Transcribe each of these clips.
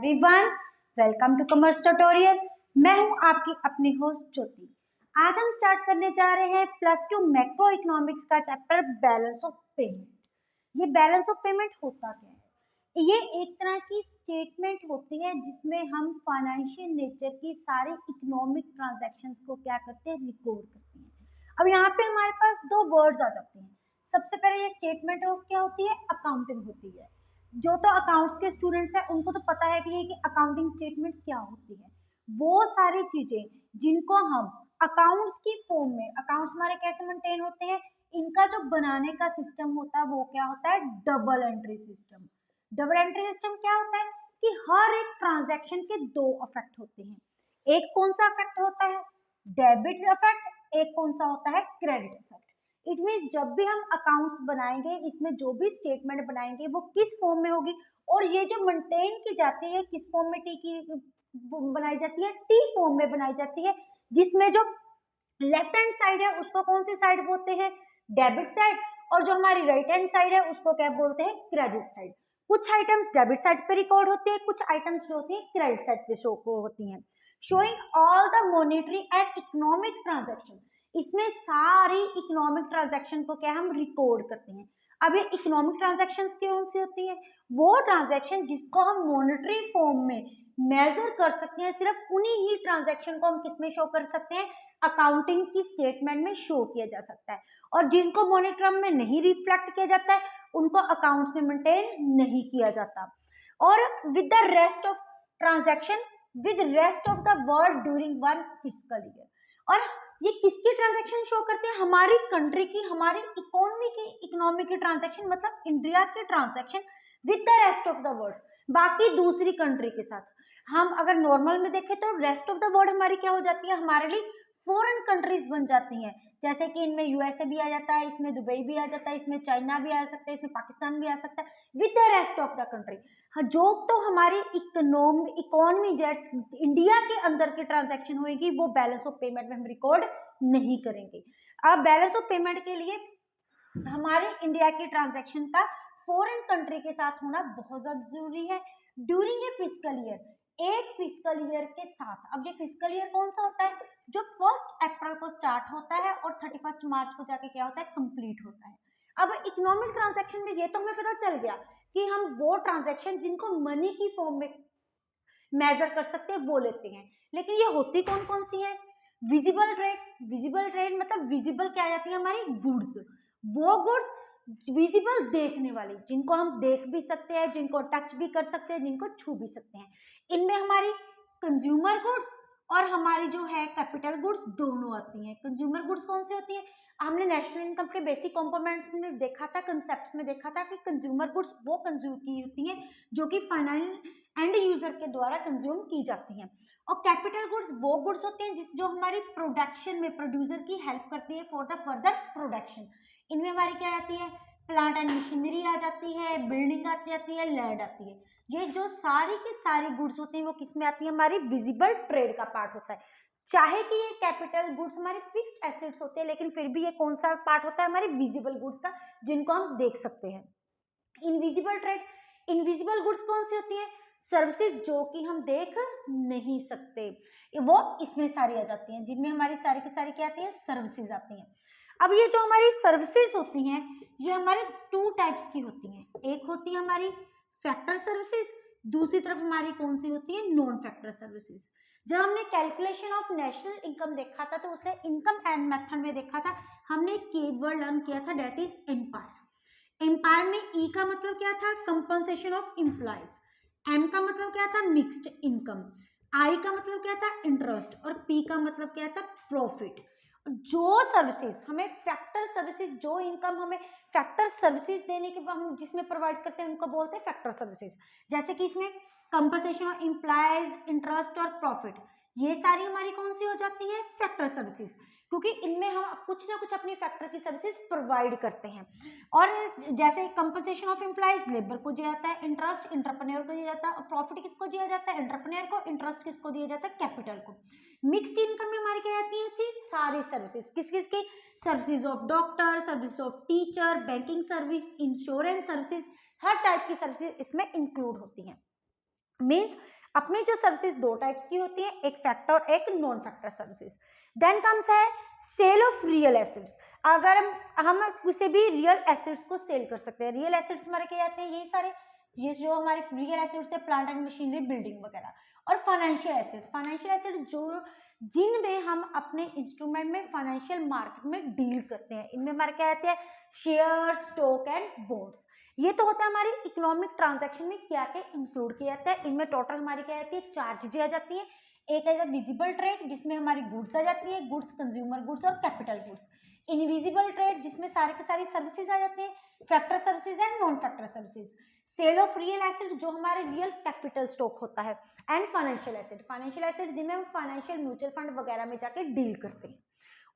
Everyone, welcome to commerce tutorial. मैं हूं आपकी अपनी होस्ट ज्योति। आज हम स्टार्ट करने जा रहे हैं +2 मैक्रो इकोनॉमिक्स का चैप्टर बैलेंस ऑफ पेमेंट। ये बैलेंस ऑफ पेमेंट होता क्या है? ये एक तरह की स्टेटमेंट होती है जिसमें हम फाइनेंशियल नेचर की सारी इकोनॉमिक ट्रांजैक्शंस को क्या करते हैं, रिकॉर्ड करते हैं। अब यहाँ पे हमारे पास दो वर्ड्स आ जाते हैं। सबसे पहले ये स्टेटमेंट ऑफ क्या होती है, अकाउंटिंग होती है। जो तो अकाउंट्स के स्टूडेंट्स हैं उनको तो पता है कि अकाउंटिंग स्टेटमेंट क्या होती है। वो सारी चीजें जिनको हम अकाउंट्स की फॉर्म में, अकाउंट्स हमारे कैसे मेंटेन होते हैं, इनका जो बनाने का सिस्टम होता है वो क्या होता है, double entry system. Double entry system क्या होता है कि हर एक ट्रांजैक्शन के दो इफेक्ट होते हैं। एक कौन सा इफेक्ट होता है, डेबिट इफेक्ट, एक कौन सा होता है, क्रेडिट इफेक्ट। इट मीन जब भी हम अकाउंट्स बनाएंगे, इसमें जो भी स्टेटमेंट बनाएंगे वो किस फॉर्म में होगी, और ये जो मेंटेन की जाती है किस फॉर्म में, टी की बनाई जाती है, टी फॉर्म में बनाई जाती है, जिसमें जो लेफ्ट हैंड साइड है उसको कौन सी साइड बोलते हैं, डेबिट साइड, और जो हमारी राइट हैंड साइड है उसको क्या बोलते हैं, क्रेडिट साइड। कुछ आइटम्स डेबिट साइड पे रिकॉर्ड होते हैं, कुछ आइटम्स जो होती है क्रेडिट साइड पे शो होती हैं। Showing all the monetary and economic transaction, इसमें सारी इकोनॉमिक ट्रांजैक्शन को क्या हम रिकॉर्ड करते हैं। अब ये इकोनॉमिक ट्रांजैक्शन कौन सी होती है, वो ट्रांजैक्शन जिसको हम मॉनेटरी फॉर्म में मेजर कर सकते हैं, सिर्फ उन्हीं ही ट्रांजैक्शन को हम किसमें शो कर सकते हैं, अकाउंटिंग की स्टेटमेंट में शो किया जा सकता है। और जिनको मॉनेटरी में नहीं रिफ्लेक्ट किया जाता है उनको अकाउंट्स में मेंटेन नहीं किया जाता। और with the rest of transaction with rest of the world during one fiscal year. और ये किसकी ट्रांजैक्शन शो करते हैं, हमारी कंट्री की, हमारी इकोनॉमी की ट्रांजैक्शन, मतलब इंडिया की transaction with the rest of the world, बाकी दूसरी कंट्री के साथ। हम अगर नॉर्मल में देखें तो रेस्ट ऑफ द वर्ल्ड हमारी क्या हो जाती है, हमारे लिए फॉरेन कंट्रीज बन जाती हैं। जैसे कि इनमें यूएसए भी आ जाता है, इसमें दुबई भी आ जाता है, इसमें चाइना भी आ सकता है, इसमें पाकिस्तान भी आ सकता है, with the rest of the country. हाँ, जो तो हमारी इकोनॉमी इंडिया के अंदर की ट्रांजैक्शन होगी वो बैलेंस ऑफ पेमेंट में हम रिकॉर्ड नहीं करेंगे। अब बैलेंस ऑफ पेमेंट के लिए हमारे इंडिया की ट्रांजैक्शन का फॉरेन कंट्री के साथ होना बहुत ज्यादा जरूरी है। ड्यूरिंग ए फिस्कल ईयर, एक फिस्कल ईयर के साथ। अब ये फिस्कल ईयर कौन सा होता है, जो 1 अप्रैल को स्टार्ट होता है और 31 मार्च को जाके क्या होता है, कंप्लीट होता है। अब इकोनॉमिक ट्रांजैक्शन में ये तो हमें पता चल गया कि हम वो ट्रांजैक्शन जिनको मनी की फॉर्म में मेजर कर सकते हैं वो लेते हैं, लेकिन ये होती कौन कौन सी है, विजिबल ट्रेड। विजिबल ट्रेड मतलब विजिबल क्या जाती है, हमारी गुड्स, वो गुड्स विजिबल देखने वाली, जिनको हम देख भी सकते हैं, जिनको टच भी कर सकते हैं, जिनको छू भी सकते हैं। इनमें हमारी कंज्यूमर गुड्स और हमारी जो है कैपिटल गुड्स दोनों आती हैं। कंज्यूमर गुड्स कौन सी होती है, हमने नेशनल इनकम के बेसिक कंपोनेंट्स में देखा था, कंसेप्ट्स में देखा था कि कंज्यूमर गुड्स वो कंज्यूम की होती हैं जो कि फाइनल एंड यूजर के द्वारा कंज्यूम की जाती हैं। और कैपिटल गुड्स वो गुड्स होते हैं जो हमारी प्रोडक्शन में प्रोड्यूसर की हेल्प करती है फॉर द फर्दर प्रोडक्शन। इनमें हमारी क्या आती है, प्लांट एंड मशीनरी आ जाती है, बिल्डिंग आ जाती है, लैंड आती है। ये जो सारी की सारी गुड्स होती हैं वो किस में आती है, हमारी विजिबल ट्रेड का पार्ट होता है। चाहे कि ये कैपिटल गुड्स हमारे फिक्स्ड एसेट्स होते हैं, लेकिन फिर भी ये कौन सा पार्ट होता है, हमारे विजिबल गुड्स का, जिनको हम देख सकते हैं। इनविजिबल ट्रेड, इनविजिबल गुड्स कौन सी होती है, सर्विसेज जो कि हम देख नहीं सकते, वो इसमें सारी आ जाती हैं, जिनमें हमारी सारी की सारी क्या आती है, सर्विसेज आती हैं। अब ये जो हमारी सर्विसेज होती हैं ये हमारे 2 टाइप्स की होती हैं। एक होती है हमारी फैक्टर सर्विसेज, दूसरी तरफ हमारी कौन सी होती है, नॉन फैक्टर सर्विसेज। जब हमने कैलकुलेशन ऑफ नेशनल इनकम देखा था तो उसने इनकम एंड मेथड में देखा था, हमने एक कीवर्ड लर्न किया था, दैट इज एम्पायर। एम्पायर में ई का मतलब क्या था, कंपनसेशन ऑफ एम्प्लॉयज, एम का मतलब क्या था, मिक्स्ड इनकम, आई का मतलब क्या था, इंटरेस्ट, और पी का मतलब क्या था, प्रॉफिट। जो सर्विसेज हमें फैक्टर सर्विसेज, जो इनकम हमें फैक्टर सर्विसेज देने के हम जिसमें प्रोवाइड करते हैं उनको बोलते हैं फैक्टर सर्विसेज। जैसे कि इसमें कंपनसेशन ऑफ एम्प्लॉयज, इंटरेस्ट और प्रॉफिट, ये सारी हमारी कौन सी हो जाती है, फैक्टर सर्विसेज, क्योंकि इनमें हम कुछ ना कुछ अपनी फैक्टर की सर्विसेज प्रोवाइड करते हैं। और जैसे कंपनसेशन ऑफ एम्प्लॉयज लेबर को दिया जाता है, इंटरेस्ट इंटरप्रेन्योर को दिया जाता है, और प्रॉफिट किसको दिया जाता है, इंटरप्रेन्योर को, इंटरेस्ट किसको दिया जाता है, कैपिटल को। मिक्स्ड इनकम में हमारी क्या आती है थी, सारी सर्विसेज, किस किस की, services of doctor, service of teacher, banking service, insurance services, her type की सर्विसेज इसमें इंक्लूड होती हैं। मीन्स अपनी जो सर्विसेज दो टाइप्स की होती है, एक फैक्टर और एक non factor services. Then comes है सेल ऑफ रियल एसेट्स। अगर हम किसी भी रियल एसेट्स को सेल कर सकते हैं। रियल एसेट्स हमारे क्या आते हैं, यही सारे, ये जो हमारे रियल एसेट्स है, प्लांट एंड मशीनरी, बिल्डिंग वगैरह। और फाइनेंशियल एसेट, फाइनेंशियल एसेट जो जिनमें हम अपने इंस्ट्रूमेंट में फाइनेंशियल मार्केट में डील करते हैं, इनमें हमारे क्या आते हैं, शेयर, स्टॉक एंड बॉन्ड्स। ये तो होता है हमारी इकोनॉमिक ट्रांजैक्शन में क्या क्या इंक्लूड किया जाता है। इनमें टोटल हमारी क्या आती है, चार चीजें आ जाती हैं। एक है विजिबल ट्रेड, जिसमें हमारी गुड्स आ जाती है, गुड्स, कंज्यूमर गुड्स और कैपिटल गुड्स। इनविजिबल ट्रेड, जिसमें सारे के सारी सर्विसेज आ जाती हैं, factor services and non factor services. Sale of real asset, जो हमारे रियल कैपिटल स्टॉक होता है। And financial asset, financial asset जिनमें हम फाइनेंशियल म्यूचुअल फंड वगैरह में जाके डील करते हैं।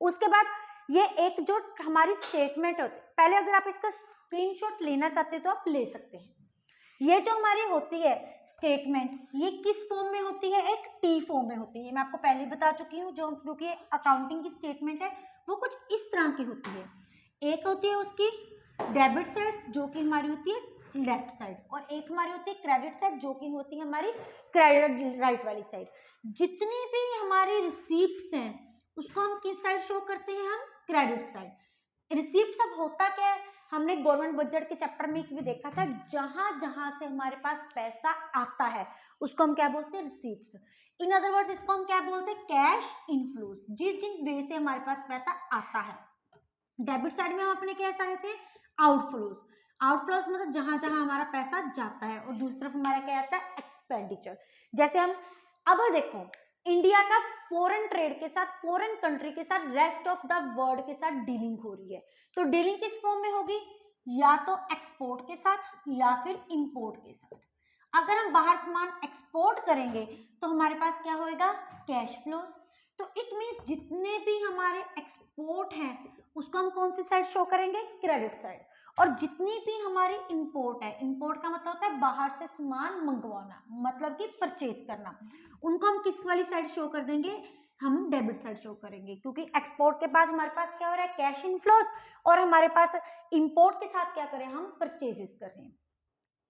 उसके बाद ये एक जो हमारी स्टेटमेंट होती है, पहले अगर आप इसका स्क्रीनशॉट लेना चाहते हैं तो आप ले सकते हैं। ये जो हमारी होती है स्टेटमेंट, ये किस फॉर्म में होती है, एक टी फॉर्म में होती है। मैं आपको पहले ही बता चुकी हूँ, जो क्योंकि अकाउंटिंग की स्टेटमेंट है वो कुछ इस तरह की होती है। एक होती है उसकी डेबिट साइड, जो कि हमारी होती है लेफ्ट साइड, और एक हमारी होती है क्रेडिट साइड, जो कि होती है हमारी क्रेडिट राइट वाली साइड। जितनी भी हमारी रिसीप्ट्स हैं उसको हम किस साइड शो करते हैं, हम क्रेडिट साइड। रिसीप्ट सब होता क्या है, हमने गवर्नमेंट बजट के चैप्टर में भी देखा था, जहां जहां से हमारे पास पैसा आता है उसको हम क्या बोलते हैं, रिसीप्ट्स। इन अदर वर्ड्स इसको हम क्या बोलते हैं, कैश इनफ्लोज, जिस जिन वे से हमारे पास पैसा आता है। डेबिट साइड में हम अपने कैसा रहते हैं, आउटफ्लोज। आउटफ्लोज मतलब जहां जहां हमारा पैसा जाता है, और दूसरी तरफ हमारा क्या आता है, एक्सपेंडिचर। जैसे हम अब देखो, इंडिया का फॉरेन ट्रेड के साथ, फॉरेन कंट्री के साथ, रेस्ट ऑफ द वर्ल्ड के साथ डीलिंग हो रही है, तो डीलिंग किस फॉर्म में होगी, या तो एक्सपोर्ट के साथ या फिर इंपोर्ट के साथ। अगर हम बाहर सामान एक्सपोर्ट करेंगे तो हमारे पास क्या होएगा, कैश फ्लोज। तो इट मीन्स जितने भी हमारे एक्सपोर्ट हैं उसको हम कौन सी साइड शो करेंगे, क्रेडिट साइड। और जितनी भी हमारी इंपोर्ट है, इंपोर्ट का मतलब होता है बाहर से सामान मंगवाना, मतलब कि परचेज करना, उनको हम किस वाली साइड शो कर देंगे, हम डेबिट साइड शो करेंगे। क्योंकि एक्सपोर्ट के बाद हमारे पास क्या हो रहा है, कैश इनफ्लोज, और हमारे पास इंपोर्ट के साथ क्या करें, हम परचेजेस कर रहे हैं।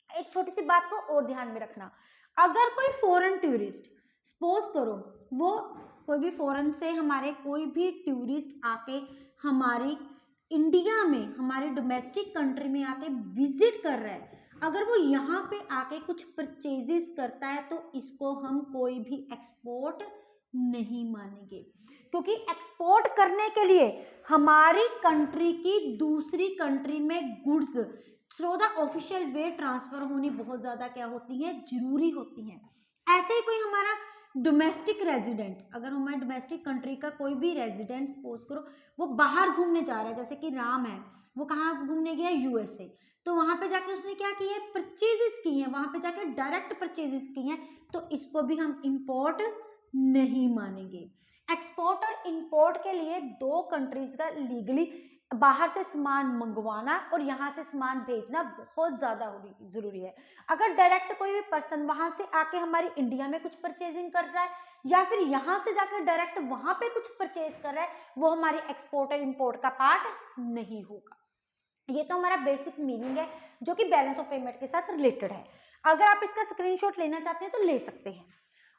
एक छोटी सी बात को और ध्यान में रखना, अगर कोई फॉरेन टूरिस्ट, सपोज करो वो कोई भी फॉरेन से हमारे कोई भी टूरिस्ट आके हमारी इंडिया में, हमारे डोमेस्टिक कंट्री में आके विजिट कर रहा है, अगर वो यहाँ पे आके कुछ परचेजेस करता है तो इसको हम कोई भी एक्सपोर्ट नहीं मानेंगे। क्योंकि एक्सपोर्ट करने के लिए हमारी कंट्री की दूसरी कंट्री में goods through the official way transfer होनी बहुत ज्यादा क्या होती है, जरूरी होती है। ऐसे ही कोई हमारा डोमेस्टिक रेजिडेंट, अगर हमारे डोमेस्टिक कंट्री का कोई भी रेजिडेंट सपोज करो वो बाहर घूमने जा रहा है, जैसे कि राम है, वो कहाँ घूमने गया, यूएसए, तो वहां पे जाके उसने क्या किया है, परचेजेस की है, वहां पे जाके डायरेक्ट परचेजेस की हैं, तो इसको भी हम इंपोर्ट नहीं मानेंगे। एक्सपोर्ट और इंपोर्ट के लिए दो कंट्रीज का लीगली बाहर से सामान मंगवाना और यहाँ से सामान भेजना बहुत ज्यादा जरूरी है। अगर डायरेक्ट कोई भी पर्सन वहां से आके हमारी इंडिया में कुछ परचेजिंग कर रहा है, या फिर यहाँ से जाकर डायरेक्ट वहां पे कुछ परचेज कर रहा है, वो हमारी एक्सपोर्ट और इंपोर्ट का पार्ट नहीं होगा। ये तो हमारा बेसिक मीनिंग है जो कि बैलेंस ऑफ पेमेंट के साथ रिलेटेड है। अगर आप इसका स्क्रीनशॉट लेना चाहते हैं तो ले सकते हैं।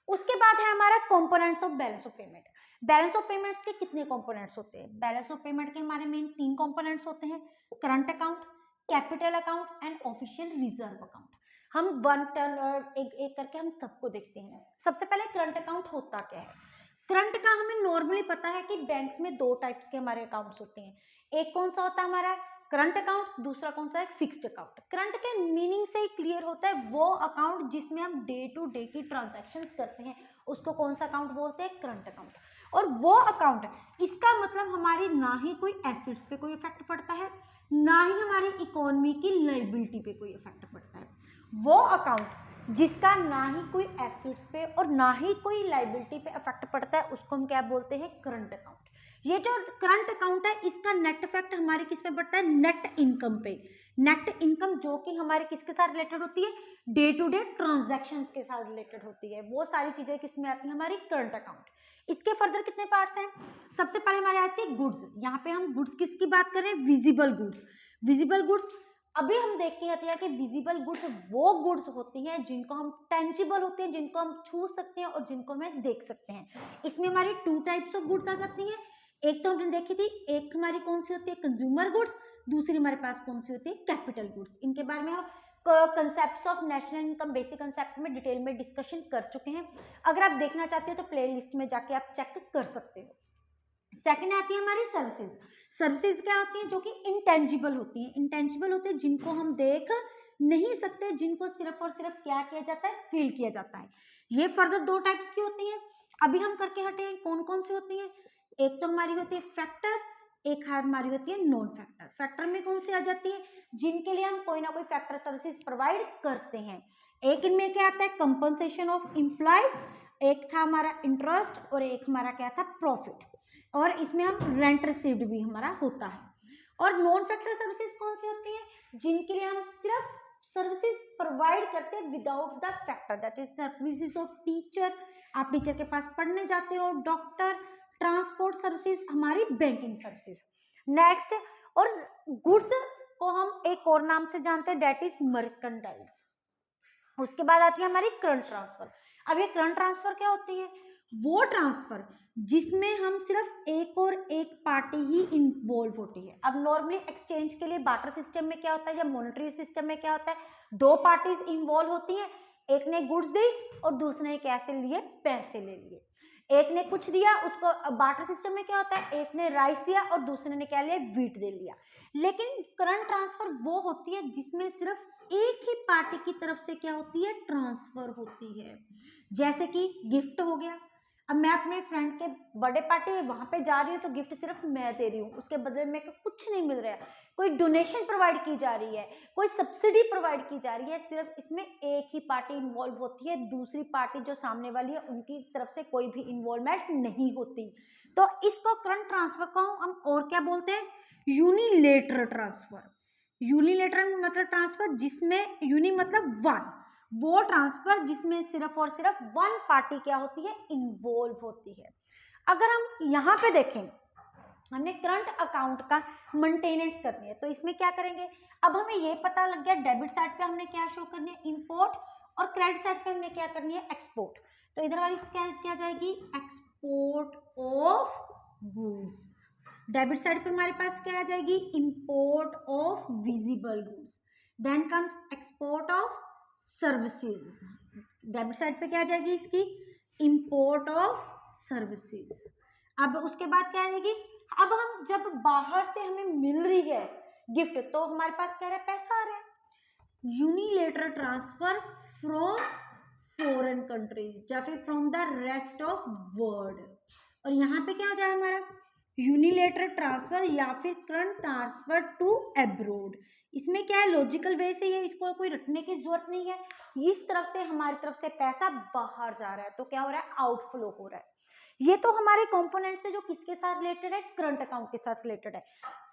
उसके बाद है हमारा components of balance of payment. Balance of payments के कितने कंपोनेंट्स होते हैं, बैलेंस ऑफ पेमेंट के हमारे मेन तीन कंपोनेंट्स होते हैं, current account, capital account and official reserve account. हम वन टर्न एक एक करके हम सबको देखते हैं। सबसे पहले करंट अकाउंट होता क्या है। करंट का हमें नॉर्मली पता है कि बैंक्स में दो टाइप्स के हमारे अकाउंट्स होते हैं। एक कौन सा होता है हमारा करंट अकाउंट, दूसरा कौन सा है फिक्स्ड अकाउंट। करंट के मीनिंग से ही क्लियर होता है वो अकाउंट जिसमें हम डे टू डे की ट्रांजैक्शंस करते हैं, उसको कौन सा अकाउंट बोलते हैं, करंट अकाउंट। और वो अकाउंट, इसका मतलब हमारी ना ही कोई एसेट्स पे कोई इफेक्ट पड़ता है, ना ही हमारी इकोनॉमी की लायबिलिटी पे कोई इफेक्ट पड़ता है। वो अकाउंट जिसका ना ही कोई एसेट्स पे और ना ही कोई लायबिलिटी पे इफेक्ट पड़ता है उसको हम क्या बोलते हैं, करंट अकाउंट। ये जो करंट अकाउंट है इसका नेट इफेक्ट हमारे किस पे पड़ता है, नेट इनकम पे। नेट इनकम जो कि हमारे किसके साथ रिलेटेड होती है, डे टू डे ट्रांजैक्शंस के साथ रिलेटेड होती है। वो सारी चीजें किस में आती है, हमारी करंट अकाउंट। इसके फर्दर कितने पार्ट्स हैं, सबसे पहले हमारे आती है गुड्स। यहाँ पे हम गुड्स किसकी बात कर रहे हैं, विजिबल गुड्स। विजिबल गुड्स अभी हम देख के आते हैं कि विजिबल गुड्स वो गुड्स होती हैं जिनको हम टेंजिबल होते हैं, जिनको हम छू सकते हैं और जिनको हम देख सकते हैं। इसमें हमारी 2 टाइप्स ऑफ गुड्स आ जाती हैं। एक तो हमने देखी थी, एक हमारी कौन सी होती है, कंज्यूमर गुड्स, दूसरी हमारे पास कौन सी होती है, कैपिटल गुड्स। इनके बारे में हम concepts of national income basic concept में डिटेल में डिस्कशन कर चुके हैं। अगर आप देखना चाहते हो तो प्ले लिस्ट में जाके आप चेक कर सकते हो। सेकंड आती है हमारी सर्विसेज। सर्विसेज क्या होती हैं, जो कि इंटेंजिबल होती हैं। इंटेंजिबल होते हैं जिनको हम देख नहीं सकते, जिनको सिर्फ और सिर्फ क्या किया जाता है, फील किया जाता है। ये फर्दर 2 टाइप्स की होती हैं। अभी हम करके हटे हैं, कौन कौन सी होती हैं। एक तो हमारी होती है फैक्टर, एक हमारी होती है नॉन फैक्टर। फैक्टर में कौन सी आ जाती है, जिनके लिए हम कोई ना कोई फैक्टर सर्विसेज प्रोवाइड करते हैं। एक इनमें क्या आता है, कंपनसेशन ऑफ एम्प्लॉयज, एक था हमारा इंटरेस्ट और एक हमारा क्या था, प्रॉफिट। और इसमें हम रेंट रिसीव्ड भी हमारा होता है। और नॉन फैक्टर सर्विसेज कौन सी होती है, जिनके लिए हम सिर्फ सर्विसेज प्रोवाइड करते हैं without the factor, that is services of teacher, आप टीचर के पास पढ़ने जाते हो, डॉक्टर, ट्रांसपोर्ट सर्विसेज, हमारी बैंकिंग सर्विसेज। नेक्स्ट, और गुड्स को हम एक और नाम से जानते हैं, दैट इज मर्केंडाइज। उसके बाद आती है हमारी करंट ट्रांसफर। अब ये करंट ट्रांसफर क्या होती है, वो ट्रांसफर जिसमें हम सिर्फ एक और एक पार्टी ही इन्वॉल्व होती है। अब नॉर्मली एक्सचेंज के लिए बार्टर सिस्टम में क्या होता है या मॉनेटरी सिस्टम में क्या होता है, 2 पार्टीज इन्वॉल्व होती हैं, एक ने गुड्स दी और दूसरे ने कैसे लिए, पैसे ले लिए। एक ने कुछ दिया, उसको बार्टर सिस्टम में क्या होता है, एक ने राइस दिया और दूसरे ने क्या लिया, व्हीट दे लिया। लेकिन करंट ट्रांसफर वो होती है जिसमें सिर्फ एक ही पार्टी की तरफ से क्या होती है, ट्रांसफर होती है। जैसे कि गिफ्ट हो गया, अब मैं अपने फ्रेंड के बर्थडे पार्टी वहां पे जा रही हूँ तो गिफ्ट सिर्फ मैं दे रही हूँ, उसके बदले में कुछ नहीं मिल रहा है, कोई डोनेशन प्रोवाइड की जा रही है, कोई सब्सिडी प्रोवाइड की जा रही है, सिर्फ इसमें एक ही पार्टी इन्वॉल्व होती है, दूसरी पार्टी जो सामने वाली है उनकी तरफ से कोई भी इन्वॉल्वमेंट नहीं होती। तो इसको करंट ट्रांसफर को हम और क्या बोलते हैं, यूनिलेटरल ट्रांसफर। यूनिलेटरल मतलब ट्रांसफर जिसमें, यूनि मतलब वन, वो ट्रांसफर जिसमें सिर्फ और सिर्फ वन पार्टी क्या होती है, इन्वॉल्व होती है। अगर हम यहाँ पे देखें, हमने करंट अकाउंट का मेंटेनेंस करनी है तो इसमें क्या करेंगे, अब हमें ये पता लग गया डेबिट साइड पे हमने क्या शो करनी है, इंपोर्ट, और क्रेडिट साइड पे हमने क्या करनी है, एक्सपोर्ट। तो इधर वाली क्या जाएगी, export of goods. Debit side पे हमारे पास क्या आ जाएगी, import of visible goods. Then comes export of services. Debit side पे क्या आ जाएगी इसकी, इंपोर्ट ऑफ सर्विसेज। अब उसके बाद क्या आ जाएगी, अब हम जब बाहर से हमें मिल रही है गिफ्ट तो हमारे पास क्या है, पैसा आ रहा है। Unilateral transfer from foreign countries या फिर from the rest of world. और यहाँ पे क्या हो जाए हमारा, यूनिलेटरल ट्रांसफर या फिर करंट ट्रांसफर टू एब्रोड। इसमें क्या है, लॉजिकल वे से है, इसको कोई रटने की जरूरत नहीं है। इस तरफ से हमारी तरफ से पैसा बाहर जा रहा है तो क्या हो रहा है, आउटफ्लो हो रहा है। ये तो हमारे कंपोनेंट्स है जो किसके साथ रिलेटेड है, करंट अकाउंट के साथ रिलेटेड है।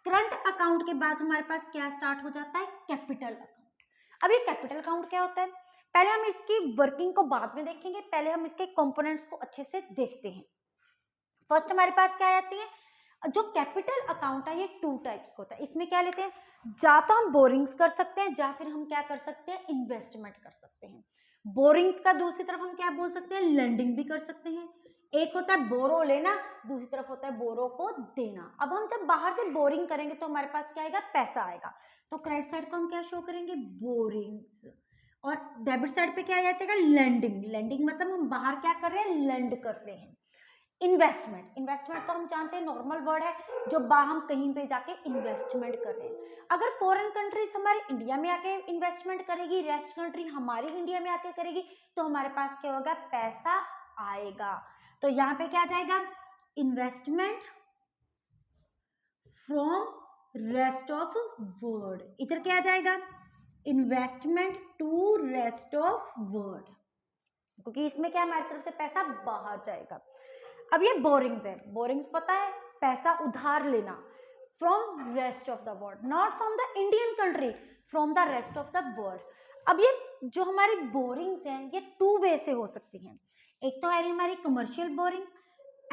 करंट अकाउंट के बाद हमारे पास क्या स्टार्ट हो जाता है, कैपिटल अकाउंट। अब ये कैपिटल अकाउंट क्या होता है, पहले हम इसकी वर्किंग को बाद में देखेंगे, पहले हम इसके कंपोनेंट्स को अच्छे से देखते हैं। फर्स्ट हमारे पास क्या आती है, जो कैपिटल अकाउंट है ये 2 टाइप्स का होता है। इसमें क्या लेते हैं, या तो हम बोरिंग्स कर सकते हैं या फिर हम क्या कर सकते हैं, इन्वेस्टमेंट कर सकते हैं। बोरिंग्स का दूसरी तरफ हम क्या बोल सकते हैं, लेंडिंग भी कर सकते हैं। एक होता है बोरो लेना, दूसरी तरफ होता है बोरो को देना। अब हम जब बाहर से बोरिंग करेंगे तो हमारे पास क्या आएगा, पैसा आएगा। तो क्रेडिट साइड को हम क्या शो करेंगे, बोरिंग्स। और डेबिट साइड पे क्या आ जाता है, लेंडिंग। लेंडिंग मतलब हम बाहर क्या कर रहे हैं, लेंड कर रहे हैं। इन्वेस्टमेंट, इन्वेस्टमेंट तो हम जानते हैं नॉर्मल वर्ड है, जो हम कहीं पे जाके इन्वेस्टमेंट कर रहे हैं। अगर फॉरेन कंट्रीज हमारे इंडिया में आके इन्वेस्टमेंट करेगी, रेस्ट कंट्री हमारी इंडिया में आके करेगी, तो हमारे पास क्या होगा, पैसा आएगा। तो यहाँ पे क्या आ जाएगा, investment from rest of world. इधर क्या आ जाएगा, investment to rest of world, क्योंकि इसमें क्या हमारी तरफ से पैसा बाहर जाएगा। अब ये बोरिंग्स है, बोरिंग्स पता है, पैसा उधार लेना from rest of the world, not from the Indian country, from the rest of the world. अब ये जो हमारी बोरिंग्स हैं ये 2 वे से हो सकती हैं। एक तो है हमारी commercial boring,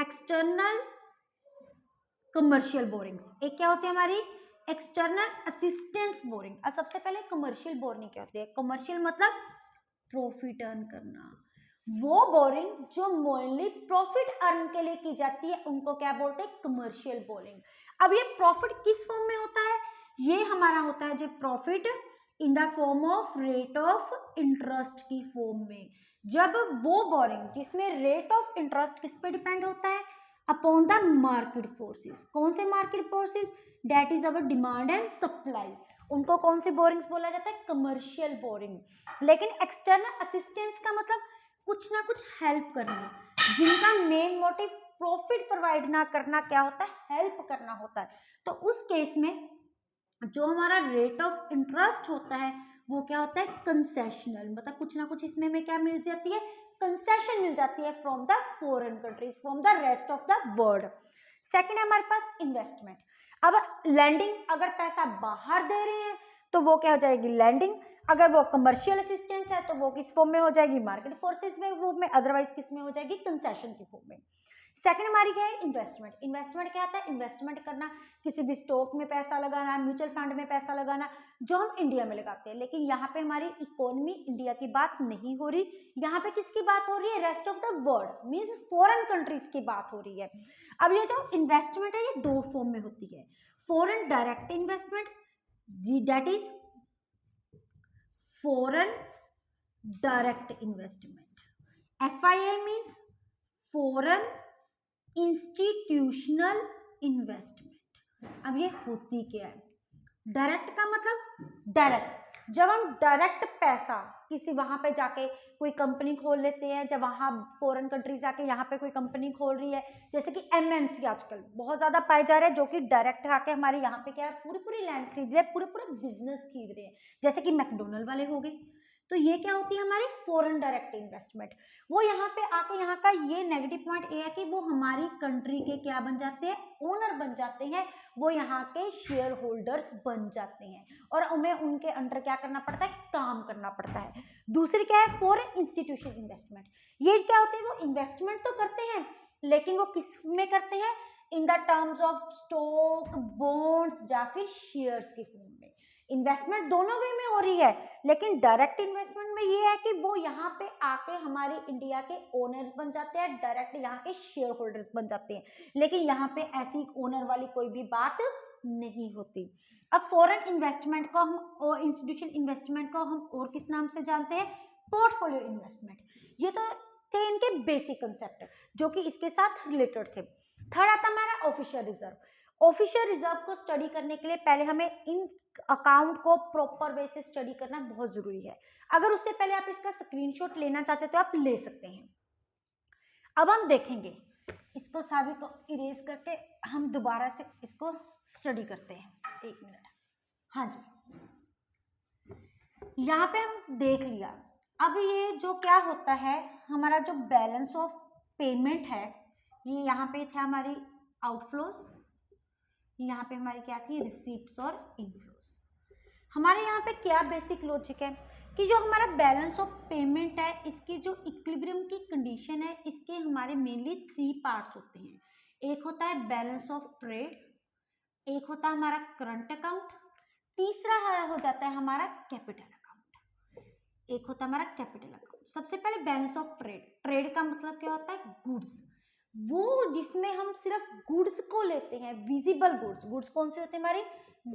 external commercial borings. एक क्या होती है हमारी एक्सटर्नल असिस्टेंस बोरिंग। अब सबसे पहले कमर्शियल बोरिंग क्या होती है? कमर्शियल मतलब प्रॉफिट अर्न करना। वो बोरिंग जो मेनली प्रॉफिट अर्न के लिए की जाती है उनको क्या बोलते हैं? Commercial boring. अब ये प्रॉफिट किस फॉर्म में होता है? ये हमारा होता है जो profit in the form of rate of interest की फॉर्म में। जब वो बोरिंग जिसमें रेट ऑफ इंटरेस्ट किस पे डिपेंड होता है? Upon the market forces. कौन से market forces? That is our demand and supply. उनको कौन से बोरिंग्स बोला जाता है? Commercial boring. लेकिन एक्सटर्नल असिस्टेंस का मतलब कुछ ना कुछ हेल्प करना, जिनका मेन मोटिव प्रॉफिट प्रोवाइड ना करना क्या होता है? हेल्प करना होता है। तो उस केस में जो हमारा रेट ऑफ इंटरेस्ट होता है वो क्या होता है? कंसेशनल। मतलब कुछ ना कुछ इसमें हमें क्या मिल जाती है? कंसेशन मिल जाती है from the foreign countries, from the rest of the world. Second है हमारे पास इन्वेस्टमेंट। अब लैंडिंग, अगर पैसा बाहर दे रहे हैं तो वो क्या हो जाएगी? लैंडिंग। अगर वो कमर्शियल असिस्टेंस है तो वो किस फॉर्म में हो जाएगी? मार्केट फोर्सेस में रूप में। अदरवाइज किस में हो जाएगी? कंसेशन की फॉर्म में। सेकंड हमारी क्या है? इन्वेस्टमेंट। इन्वेस्टमेंट क्या आता है? इन्वेस्टमेंट करना, किसी भी स्टॉक में पैसा लगाना, म्यूचुअल फंड में पैसा लगाना, जो हम इंडिया में लगाते हैं। लेकिन यहाँ पे हमारी इकोनॉमी इंडिया की बात नहीं हो रही, यहाँ पे किसकी बात हो रही है? Rest of the world, means foreign countries की बात हो रही है। अब ये जो इन्वेस्टमेंट है ये दो फॉर्म में होती है। Foreign direct investment, that is foreign direct investment. FII means foreign institutional investment. अब ये होती क्या है? डायरेक्ट का मतलब डायरेक्ट, जब हम डायरेक्ट पैसा किसी वहां पे जाके कोई कंपनी खोल लेते हैं, जब वहां फॉरेन कंट्री जाके यहाँ पे कोई कंपनी खोल रही है, जैसे कि MNC आजकल बहुत ज्यादा पाए जा रहे हैं, जो कि डायरेक्ट आके हमारे यहाँ पे क्या है? पूरी पूरी लैंड खरीद रहे हैं, पूरे पूरे बिजनेस खरीद रहे हैं, जैसे कि मैकडोनल्ड वाले हो गए। तो ये क्या होती है? हमारी फॉरेन डायरेक्ट इन्वेस्टमेंट। वो यहाँ पे आके, यहाँ का ये नेगेटिव पॉइंट ये है कि वो हमारी कंट्री के क्या बन जाते हैं? ओनर बन जाते हैं, वो यहाँ के शेयर होल्डर्स बन जाते हैं और उन्हें उनके अंडर क्या करना पड़ता है? काम करना पड़ता है। दूसरी क्या है? Foreign institution investment. ये क्या होते हैं? वो इन्वेस्टमेंट तो करते हैं लेकिन वो किस में करते हैं? In the terms of stock, bonds या फिर शेयर्स की फॉर्म में। इन्वेस्टमेंट दोनों वे में हो रही है, लेकिन डायरेक्ट इन्वेस्टमेंट में ये है कि वो यहाँ पे आके हमारी इंडिया के ओनर्स बन जाते हैं, डायरेक्ट यहाँ के शेयर होल्डर्स बन जाते हैं। लेकिन यहाँ पे ऐसी ओनर वाली कोई भी बात नहीं होती। अब फॉरेन इन्वेस्टमेंट को हम, और इंस्टीट्यूशन इन्वेस्टमेंट को हम और किस नाम से जानते हैं? Portfolio investment. ये तो थे इनके बेसिक कंसेप्ट जो कि इसके साथ रिलेटेड थे। थर्ड आता हमारा ऑफिशियल रिजर्व। ऑफिशियल रिजर्व को स्टडी करने के लिए पहले हमें इन अकाउंट को प्रॉपर वे से स्टडी करना बहुत जरूरी है। अगर उससे पहले आप इसका स्क्रीनशॉट लेना चाहते तो आप ले सकते हैं। अब हम देखेंगे इसको सभी को इरेज करके हम दोबारा से इसको स्टडी करते हैं। एक मिनट। हाँ जी, यहाँ पे हम देख लिया। अब ये जो क्या होता है, हमारा जो बैलेंस ऑफ पेमेंट है, ये यहाँ पे थे हमारी आउटफ्लोज, यहाँ पे हमारी क्या थी? रिसीप्ट्स और इनफ्लोज। हमारे यहाँ पे क्या बेसिक लॉजिक है कि जो हमारा बैलेंस ऑफ पेमेंट है, इसकी जो इक्विलिब्रियम की कंडीशन है, इसके हमारे मेनली 3 पार्ट्स होते हैं। एक होता है बैलेंस ऑफ ट्रेड, एक होता है हमारा करंट अकाउंट, तीसरा हो जाता है हमारा कैपिटल अकाउंट। एक होता है हमारा कैपिटल अकाउंट। सबसे पहले बैलेंस ऑफ ट्रेड। ट्रेड का मतलब क्या होता है? गुड्स, वो जिसमें हम सिर्फ गुड्स को लेते हैं, विजिबल गुड्स। गुड्स कौन से होते हैं? हमारी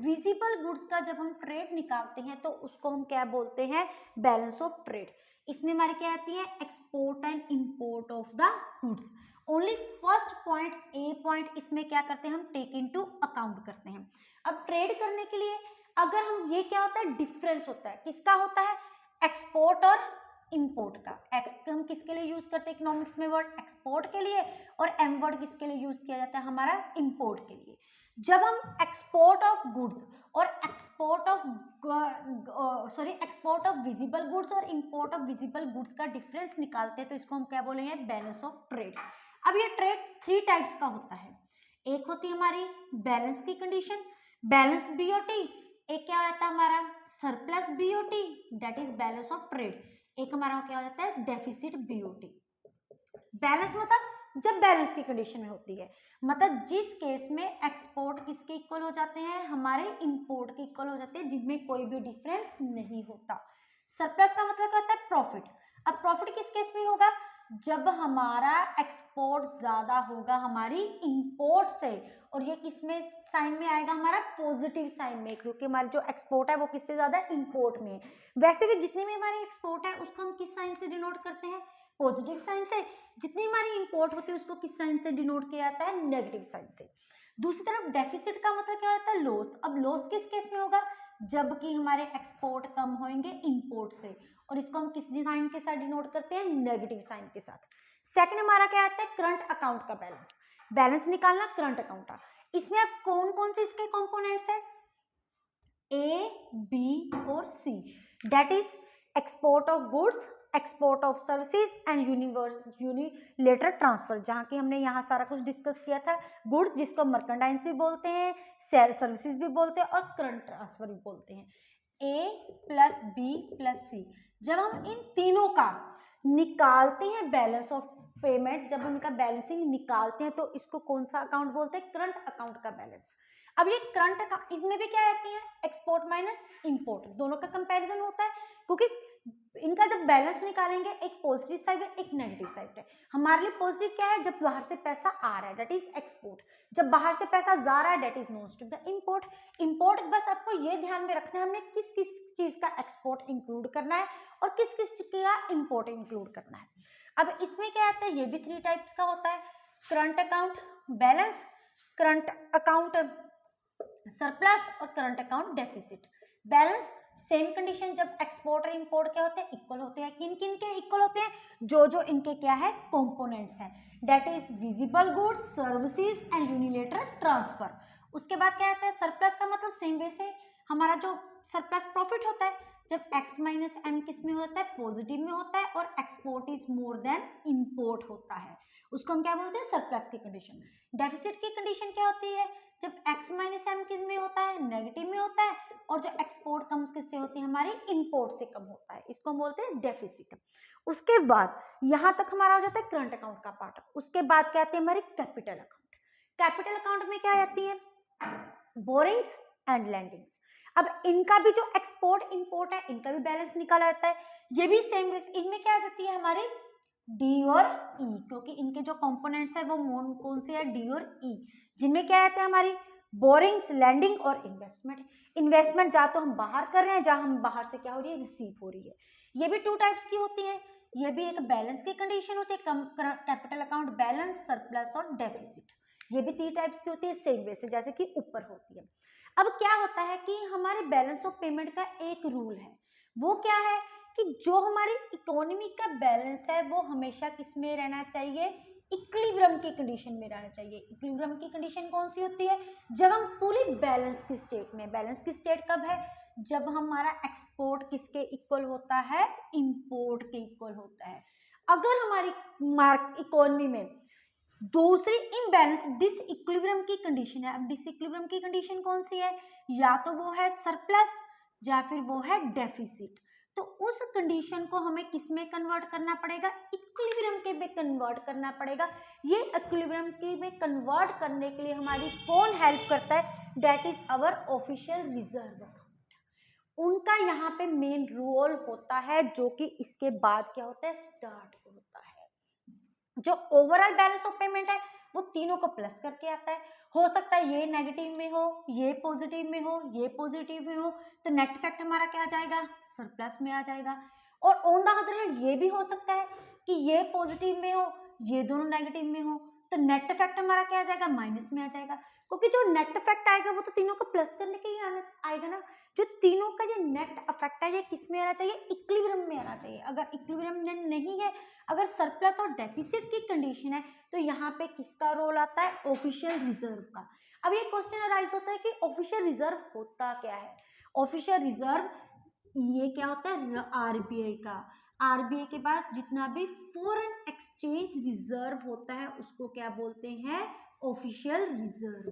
विजिबल गुड्स का जब हम ट्रेड निकालते हैं तो उसको हम क्या बोलते हैं? Balance of trade. इसमें हमारी क्या आती है? Export and import of the goods. Only first point, A point, इसमें क्या करते हैं? हम टेक इनटू अकाउंट करते हैं। अब ट्रेड करने के लिए अगर हम, ये क्या होता है? डिफरेंस होता है। किसका होता है? एक्सपोर्ट और इंपोर्ट का। एक्स हम किसके लिए यूज करते हैं इकोनॉमिक्स में? वर्ड एक्सपोर्ट के लिए। और एम वर्ड किसके लिए यूज किया जाता है? हमारा इंपोर्ट के लिए। जब हम एक्सपोर्ट ऑफ गुड्स और एक्सपोर्ट ऑफ विजिबल गुड्स और इंपोर्ट ऑफ विजिबल गुड्स का डिफरेंस निकालते हैं तो इसको हम क्या बोलेंगे? Balance of trade. अब ये ट्रेड 3 टाइप्स का होता है। एक होती है हमारी बैलेंस की कंडीशन, बैलेंस BOT। एक क्या होता है हमारा? Surplus BOT, that is balance of trade. एक हमारा क्या हो जाता है? Deficit BOT। बैलेंस मतलब जब बैलेंस की कंडीशन में होती है, मतलब जिस केस में एक्सपोर्ट किसके इक्वल हो जाते हैं, हमारे इंपोर्ट के इक्वल हो जाते हैं, जिनमें कोई भी डिफरेंस नहीं होता। सरप्लस का मतलब क्या होता है, प्रॉफिट। अब प्रॉफिट किस केस में होगा, जब हमारा एक्सपोर्ट ज्यादा होगा हमारी इंपोर्ट से, और ये किस में साइन में आएगा, हमारा पॉजिटिव साइन में, क्योंकि हमारी जो एक्सपोर्ट है वो किससे ज्यादा, इंपोर्ट में। वैसे भी जितनी भी हमारी एक्सपोर्ट है उसको हम किस साइन से डिनोट करते हैं, पॉजिटिव साइन से। जितनी हमारी इंपोर्ट होती है उसको किस साइन से डिनोट किया जाता है, नेगेटिव साइन से। दूसरी तरफ डेफिसिट का मतलब क्या होता है, लॉस। अब लॉस किस केस में होगा, जबकि हमारे एक्सपोर्ट कम होंगे इंपोर्ट से, और इसको हम किस साइन के साथ डिनोट करते हैं, नेगेटिव साइन के साथ। सेकंड हमारा क्या आता है, करंट अकाउंट का बैलेंस। बैलेंस निकालना करंट अकाउंट का, इसमें अब कौन कौन से इसके कंपोनेंट्स है, ए, बी और C. That is export of goods, export of services and unilateral transfer, जहाँ की हमने यहाँ सारा कुछ डिस्कस किया था। गुड्स जिसको मर्केंडाइल्स भी बोलते हैं, सर्विसेज भी बोलते हैं, और करंट ट्रांसफर भी बोलते हैं। ए प्लस बी प्लस सी, जब हम इन तीनों का निकालते हैं बैलेंस ऑफ पेमेंट, जब हम इनका बैलेंसिंग निकालते हैं तो इसको कौन सा अकाउंट बोलते हैं, करंट अकाउंट का बैलेंस। अब ये करंट अकाउंट, इसमें भी क्या आती है, एक्सपोर्ट माइनस इंपोर्ट, दोनों का कंपैरिजन होता है, क्योंकि इनका जब बैलेंस निकालेंगे एक पॉजिटिव साइड है एक नेगेटिव साइड है। हमारे लिए पॉजिटिव क्या है, जब बाहर से पैसा आ रहा है, दैट इज एक्सपोर्ट। जब बाहर से पैसा जा रहा है, that is known as to the import. Import बस आपको ये ध्यान में रखना है, हमने किस किस चीज का एक्सपोर्ट इंक्लूड करना है और किस किस चीज का इंपोर्ट इंक्लूड करना है। अब इसमें क्या आता है, ये भी 3 टाइप्स का होता है, current account balance, current account surplus और current account deficit. Balance same condition, जब एक्सपोर्ट और इंपोर्ट क्या होते हैं, इक्वल होते हैं। किन किन के इक्वल होते हैं, जो जो इनके क्या है, कंपोनेंट्स हैं, that is visible goods, services and unilateral transfer. उसके बाद क्या आता है, सरप्लस का मतलब सेम वे से हमारा जो सरप्लस प्रॉफिट होता है, जब x माइनस एम किस में होता है, पॉजिटिव में होता है, और export is more than import होता है, उसको हम क्या बोलते हैं, सरप्लस की कंडीशन। डेफिसिट की कंडीशन क्या होती है, जब x माइनस एम किस में होता है, नेगेटिव में होता है, और जो एक्सपोर्ट कम्स किससे होती है, हमारी इंपोर्ट से कम होता है, इसको हम बोलते हैं डेफिसिट। उसके बाद यहां तक हमारा हो जाता है करंट अकाउंट का पार्ट। उसके बाद क्या आती है हमारी कैपिटल अकाउंट। कैपिटल अकाउंट में क्या आती है, बोरिंग्स एंड लैंडिंग्स। अब इनका भी जो एक्सपोर्ट इंपोर्ट है, इनका भी बैलेंस निकाला जाता है, ये भी सेम वे। इनमें क्या आ जाती है हमारी डी और ई, क्योंकि इनके जो कंपोनेंट्स है वो कौन से है, डी और ई, जिनमें क्या आते हैं हमारी बोरिंग्स, लैंडिंग और इन्वेस्टमेंट। इन्वेस्टमेंट जहाँ तो हम बाहर कर रहे हैं, जहाँ हम बाहर से क्या हो रही है, रिसीव हो रही है। ये भी 2 टाइप्स की होती है, ये भी एक बैलेंस की कंडीशन होती है, कैपिटल अकाउंट बैलेंस, सरप्लस और डेफिसिट। ये भी 3 टाइप्स की होती है, सेम वे से जैसे कि ऊपर होती है। अब क्या होता है कि हमारे बैलेंस ऑफ पेमेंट का एक रूल है, वो क्या है कि जो हमारी इकोनॉमी का बैलेंस है वो हमेशा किस में रहना चाहिए, इक्विलिब्रियम की कंडीशन में रहना चाहिए। इक्विलिब्रियम की कंडीशन कौन सी होती है, जब हम पूरी बैलेंस की स्टेट में। बैलेंस की स्टेट कब है, जब हमारा एक्सपोर्ट किसके इक्वल होता है, इंपोर्ट के इक्वल होता है। अगर हमारी इकोनॉमी में दूसरी इम्बैलेंस डिसइक्विलिब्रियम की कंडीशन है। अब डिसइक्विलिब्रियम की कंडीशन कौन सी है, या तो वो है सरप्लस या फिर वो है डेफिसिट। तो उस कंडीशन को हमें किस में कन्वर्ट करना पड़ेगा, इक्विलिब्रियम के में कन्वर्ट करना पड़ेगा। ये इक्विलिब्रियम के में कन्वर्ट करने के लिए हमारी कौन हेल्प करता है, that is our official reserve account. उनका यहाँ पे मेन रोल होता है, जो कि इसके बाद क्या होता है, स्टार्ट होता है। जो ओवरऑल बैलेंस ऑफ पेमेंट है वो तीनों को प्लस करके आता है। हो सकता है ये नेगेटिव में हो, ये पॉजिटिव में हो, ये पॉजिटिव में हो, तो नेट इफेक्ट हमारा क्या आ जाएगा, सरप्लस में आ जाएगा। और ऑन द अदर हैंड ये भी हो सकता है कि ये पॉजिटिव में हो, ये दोनों नेगेटिव में हो, तो नेट इफेक्ट हमारा क्या आ जाएगा, माइनस में आ जाएगा। क्योंकि जो नेट इफेक्ट आएगा वो तो तीनों को प्लस करने के ही आएगा ना। जो तीनों का ये नेट इफेक्ट है ये किस में आना चाहिए, इक्विलिब्रियम में आना चाहिए। अगर इक्विलिब्रियम में नहीं है, अगर सरप्लस और डेफिसिट की कंडीशन है, तो यहाँ पे किसका रोल आता है, ऑफिशियल रिजर्व का। अब ये क्वेश्चन अराइज होता है कि ऑफिशियल रिजर्व होता क्या है। ऑफिशियल रिजर्व ये क्या होता है, आरबीआई का। आरबीआई के पास जितना भी फॉरेन एक्सचेंज रिजर्व होता है उसको क्या बोलते हैं, ऑफिशियल रिजर्व।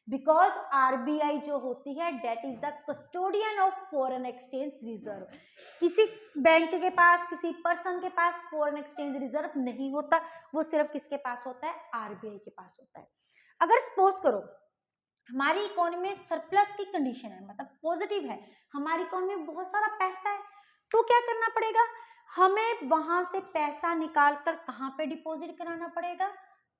बिकॉज आरबीआई जो होती है that is the custodian of foreign exchange reserve. किसी बैंक के पास, किसी पर्सन के पास फॉरेन एक्सचेंज रिजर्व नहीं होता, वो सिर्फ किसके पास होता है, आरबीआई के पास होता है। अगर सपोज करो हमारी इकोनॉमी में सरप्लस की कंडीशन है, मतलब पॉजिटिव है, हमारी इकोनॉमी में बहुत सारा पैसा है, तो क्या करना पड़ेगा, हमें वहां से पैसा निकालकर कहाँ पे डिपॉजिट कराना पड़ेगा,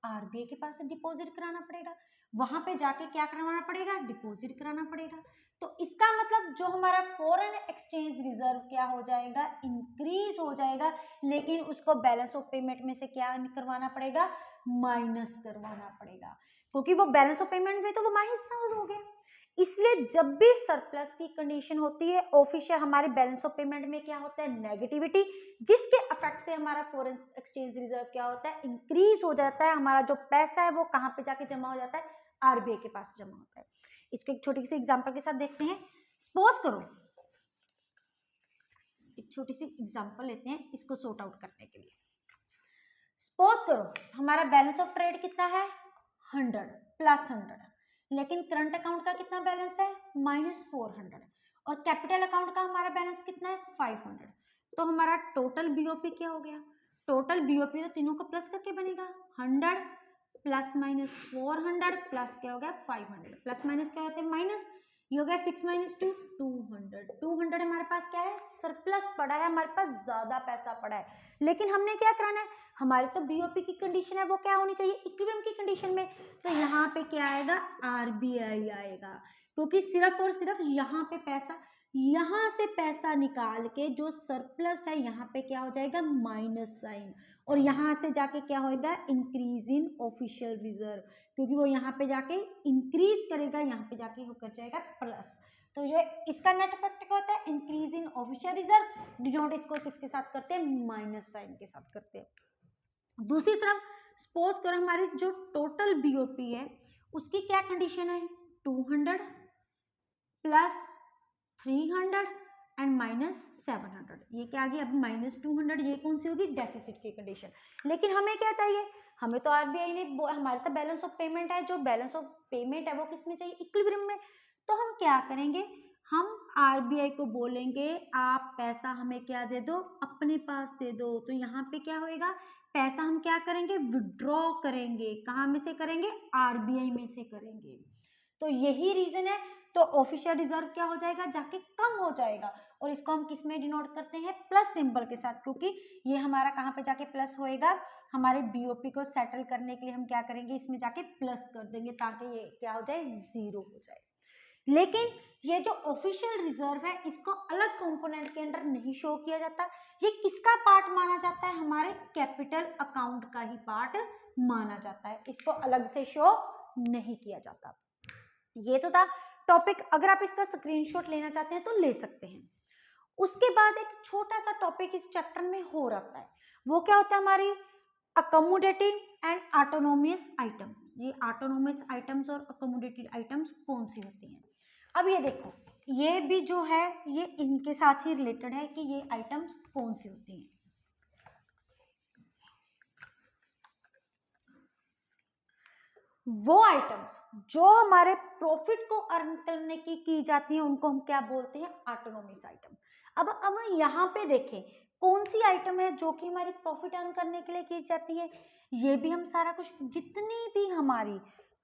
आरबीआई के पास डिपॉजिट कराना पड़ेगा। वहां पे जाके क्या करवाना पड़ेगा, डिपॉजिट कराना पड़ेगा। तो इसका मतलब जो हमारा फॉरेन एक्सचेंज रिजर्व क्या हो जाएगा, इंक्रीज हो जाएगा, लेकिन उसको बैलेंस ऑफ पेमेंट में से क्या करवाना पड़ेगा, माइनस करवाना पड़ेगा, क्योंकि वो बैलेंस ऑफ पेमेंट में तो वो माइनस हो गया। इसलिए जब भी सरप्लस की कंडीशन होती है ऑफिशियल हमारे बैलेंस ऑफ पेमेंट में क्या होता है, नेगेटिविटी, जिसके इफेक्ट से हमारा फॉरेन एक्सचेंज रिजर्व क्या होता है, इंक्रीज हो जाता है। हमारा जो पैसा है वो कहाँ पे जाके जमा हो जाता है, आरबीआई के पास जमा होता है। इसको एक छोटी सी एग्जांपल के साथ देखते हैं। सपोज करो, एक छोटी सी एग्जांपल लेते हैं इसको सॉर्ट आउट करने के लिए। सपोज करो हमारा बैलेंस ऑफ ट्रेड कितना है, 100 प्लस 100, लेकिन करंट अकाउंट का कितना बैलेंस है, -400, और कैपिटल अकाउंट का हमारा बैलेंस कितना है, 500। तो हमारा टोटल बीओपी क्या हो गया, टोटल बीओपी तो तीनों को प्लस करके बनेगा, 100 प्लस माइनस 400 प्लस क्या हो गया 500, प्लस माइनस क्या होते हैं माइनस, ये हो गया 6 माइनस 2 200। 200 हमारे पास क्या है, सरप्लस पड़ा है, हमारे पास ज्यादा पैसा पड़ा है, लेकिन हमने क्या कराना है, हमारी तो बीओपी की कंडीशन है वो क्या होनी चाहिए, इक्विलिब्रियम की कंडीशन में। तो यहाँ पे क्या आएगा, आरबीआई आएगा, क्योंकि सिर्फ और सिर्फ यहाँ पे पैसा, यहाँ से पैसा निकाल के जो सरप्लस है यहाँ पे क्या हो जाएगा, माइनस साइन, और यहाँ से जाके क्या होगा, इंक्रीज इन ऑफिशियल रिजर्व, क्योंकि वो यहाँ पे जाके इंक्रीज करेगा, यहाँ पे जाके होकर जाएगा प्लस। तो ये इसका नेट इफेक्ट क्या होता है, increase in official reserve, denote इसको किसके साथ करते हैं, माइनस साइन के साथ करते हैं। दूसरी तरफ सपोज करो हमारी जो टोटल बीओपी है उसकी क्या कंडीशन है, 200 प्लस 300 एंड -700, ये क्या आ गया, अब -200, ये कौन सी होगी, डेफिसिट की कंडीशन। लेकिन हमें क्या चाहिए, हमें तो आरबीआई ने, हमारे तो बैलेंस ऑफ पेमेंट है, जो बैलेंस ऑफ पेमेंट है वो किसमें चाहिए, इक्विलिब्रियम में। तो हम क्या करेंगे, हम आरबीआई को बोलेंगे आप पैसा हमें क्या दे दो, अपने पास दे दो। तो यहाँ पे क्या होएगा, पैसा हम क्या करेंगे, विड्रॉ करेंगे, कहाँ में से करेंगे, आरबीआई में से करेंगे। तो यही रीजन है, तो ऑफिशियल रिजर्व क्या हो जाएगा, जाके कम हो जाएगा, और इसको हम किस में डिनोट करते हैं, प्लस सिंबल के साथ, क्योंकि ये हमारा कहाँ पे जाके प्लस होएगा, हमारे बीओपी को सेटल करने के लिए हम क्या करेंगे, इसमें जाके प्लस कर देंगे ताकि ये क्या हो जाए, जीरो हो जाए। लेकिन ये जो ऑफिशियल रिजर्व है इसको अलग कंपोनेंट के अंदर नहीं शो किया जाता, ये किसका पार्ट माना जाता है, हमारे कैपिटल अकाउंट का ही पार्ट माना जाता है, इसको अलग से शो नहीं किया जाता। ये तो था टॉपिक, अगर आप इसका स्क्रीनशॉट लेना चाहते हैं तो ले सकते हैं। उसके बाद एक छोटा सा टॉपिक इस चैप्टर में हो रहता है, वो क्या होता है, हमारी अकोमोडेटिंग एंड ऑटोनोमस आइटम। ये ऑटोनोमस आइटम्स और अकोमोडेटेड आइटम्स कौन सी होती हैं। अब ये देखो, ये भी जो है ये इनके साथ ही रिलेटेड है कि ये आइटम्स कौन सी होती हैं। वो आइटम्स जो हमारे प्रॉफिट को अर्न करने की जाती है उनको हम क्या बोलते हैं, ऑटोनोमस आइटम। अब यहाँ पे देखें कौन सी आइटम है जो कि हमारी प्रॉफिट अर्न करने के लिए की जाती है, ये भी हम सारा कुछ, जितनी भी हमारी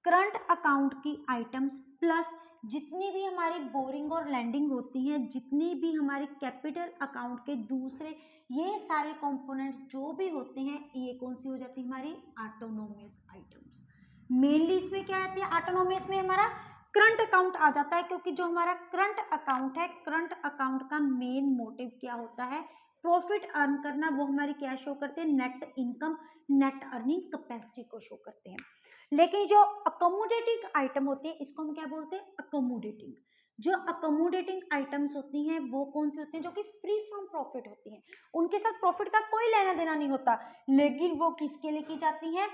करंट अकाउंट की आइटम्स प्लस जितनी भी हमारी बोरिंग और लैंडिंग होती हैं, जितनी भी हमारी कैपिटल अकाउंट के दूसरे ये सारे कंपोनेंट्स जो भी होते हैं, ये कौन सी हो जाती है, हमारी ऑटोनोमस आइटम्स। मेनली इसमें क्या आती है, ऑटोनोमस में हमारा करंट अकाउंट आ जाता है, क्योंकि जो हमारा करंट अकाउंट है, करंट अकाउंट का मेन मोटिव क्या होता है, प्रॉफिट अर्न करना। वो हमारी क्या शो करते हैं, net income, net earning capacity को शो करते हैं। लेकिन जो अकोमोडेटिंग आइटम होती है इसको हम क्या बोलते हैं, अकोमोडेटिंग। जो अकोमोडेटिंग आइटम्स होती हैं वो कौन सी होती हैं, जो कि फ्री फ्रॉम प्रॉफिट होती हैं, उनके साथ प्रॉफिट का कोई लेना देना नहीं होता, लेकिन वो किसके लिए की जाती है,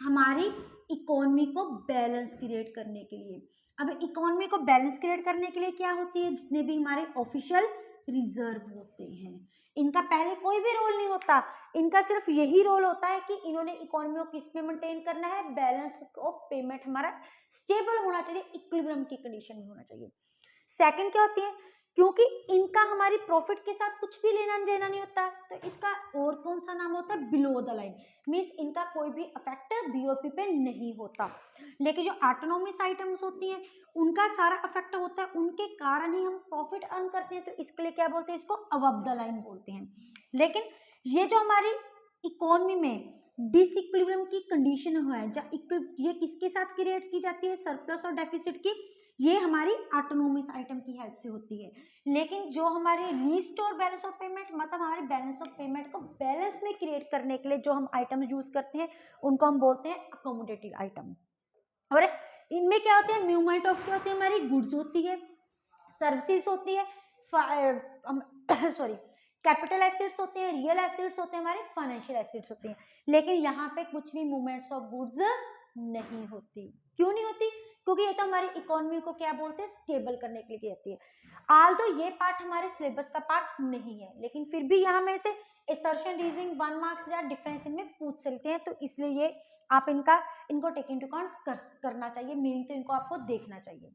हमारी इकोनॉमी को बैलेंस क्रिएट करने के लिए। अब इकोनॉमी को बैलेंस क्रिएट करने के लिए क्या होती है, जितने भी हमारे ऑफिशियल रिजर्व होते हैं। इनका पहले कोई भी रोल नहीं होता, इनका सिर्फ यही रोल होता है कि इन्होंने इकोनॉमी को किस में मेंटेन करना है, बैलेंस ऑफ पेमेंट हमारा स्टेबल होना चाहिए, इक्विलिब्रियम की कंडीशन में होना चाहिए। सेकंड क्या होती है, क्योंकि इनका हमारी प्रॉफिट के साथ कुछ भी लेना देना नहीं होता, तो इसका और कौन सा नाम होता है, बिलो द लाइन, मीन्स इनका कोई भी इफेक्ट बीओपी पे नहीं होता। लेकिन जो ऑटोनोमस आइटम्स होती हैं उनका सारा इफेक्ट होता है, उनके कारण ही हम प्रॉफिट अर्न करते हैं, तो इसके लिए क्या बोलते हैं, इसको अबव द लाइन बोलते हैं। लेकिन ये जो हमारी इकोनॉमी में डिसइक्विलिब्रियम की कंडीशन है, ये किसके साथ क्रिएट की जाती है, सरप्लस और डेफिसिट की, ये हमारी ऑटोनोमस आइटम की हेल्प से होती है। लेकिन जो हमारे रीस्टोर बैलेंस ऑफ पेमेंट, मतलब हमारे बैलेंस ऑफ पेमेंट को बैलेंस में क्रिएट करने के लिए जो हम आइटम यूज करते हैं उनको हम बोलते हैं अकोमोडेटिव आइटम। और इनमें क्या होते हैं, मूवमेंट ऑफ क्या होती है, हमारी गुड्स होती है, सर्विसेज होती है, सॉरी कैपिटल एसेट्स होते हैं, रियल एसेट्स होते हैं, हमारे फाइनेंशियल एसेट्स होते हैं। लेकिन यहाँ पे कुछ भी मूवमेंट्स ऑफ गुड्स नहीं होती। क्यों नहीं होती, क्योंकि ये तो हमारी इकोनॉमी को क्या बोलते हैं, स्टेबल करने के लिए कहती है। आल तो ये पार्ट हमारे सिलेबस का पार्ट नहीं है, लेकिन फिर भी यहाँ में से असर्शन, रीजनिंग, 1 मार्क्स या डिफरेंस इनमें पूछ सकते हैं, तो इसलिए ये आप इनको टेक इनटू अकाउंट करना चाहिए, मीनिंग तो इनको आपको देखना चाहिए।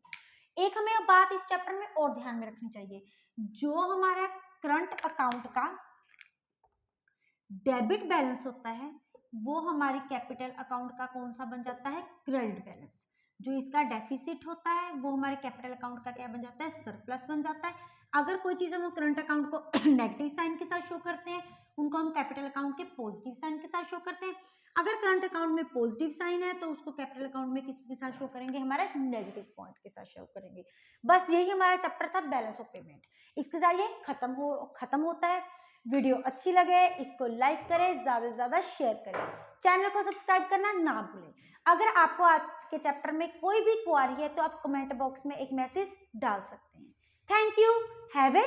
एक हमें बात इस चैप्टर में और ध्यान में रखनी चाहिए, जो हमारा करंट अकाउंट का डेबिट बैलेंस होता है वो हमारी कैपिटल अकाउंट का कौन सा बन जाता है, क्रेडिट बैलेंस। जो इसका डेफिसिट होता है वो हमारे कैपिटल अकाउंट का क्या बन जाता है, सरप्लस बन जाता है। अगर कोई चीज हम करंट अकाउंट को नेगेटिव साइन के साथ शो करते हैं, उनको हम कैपिटल अकाउंट के पॉजिटिव साइन के साथ शो करते हैं। अगर करंट अकाउंट में पॉजिटिव साइन है तो उसको कैपिटल अकाउंट में किसके साथ शो करेंगे, हमारे नेगेटिव पॉइंट के साथ शो करेंगे। बस यही हमारा चैप्टर था, बैलेंस ऑफ पेमेंट। इसके साथ ये खत्म होता है। वीडियो अच्छी लगे इसको लाइक करें, ज्यादा से ज्यादा शेयर करें, चैनल को सब्सक्राइब करना ना भूलें। अगर आपको आज के चैप्टर में कोई भी क्वेरी है तो आप कमेंट बॉक्स में एक मैसेज डाल सकते हैं। Thank you, have a